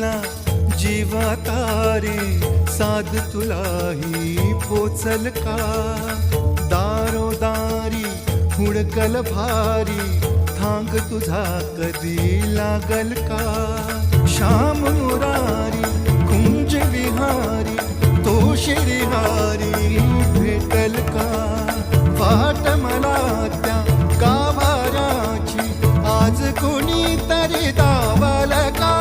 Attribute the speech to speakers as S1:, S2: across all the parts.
S1: कसला जीवा तारे साध तुलाही पोचल का दारोदारी हुडकल भारी थांग तुझा कधी लागल का श्याम मुरारी कुंज विहारी तो श्रीहारी भेटल का वाट मला त्या गाभाऱ्याची आज कोणी तरी दावल का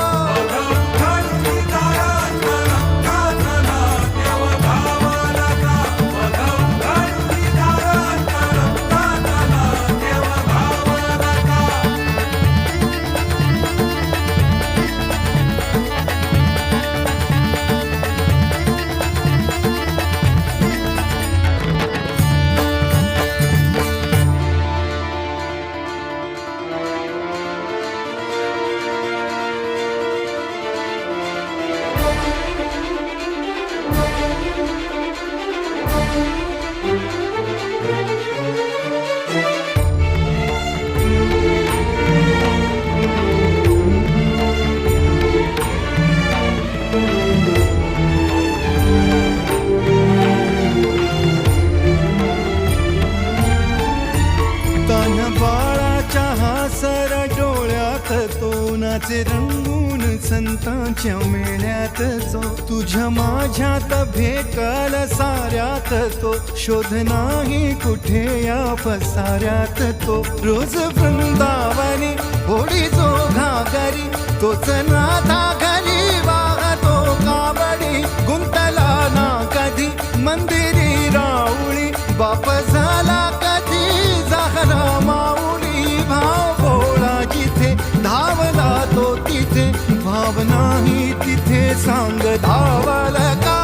S1: बाळाच्या हासर डोळ्यात तो नाचे रंगून संतांच्या मेळ्यात जो तुझ्या माझ्यात भेटल साऱ्यात तो शोध नाही कुठे या पसाऱ्यात तो रोज वृंदावनी होडी जो घागरी तोच नाथा घरी वाहतो काबडी गुंतला ना कधी मंदिरी राऊळी बाप झाला कधी जाहरा माऊली भाव भोळा जिथे धावला तो तिथे भाव नाही तिथे सांग धावल का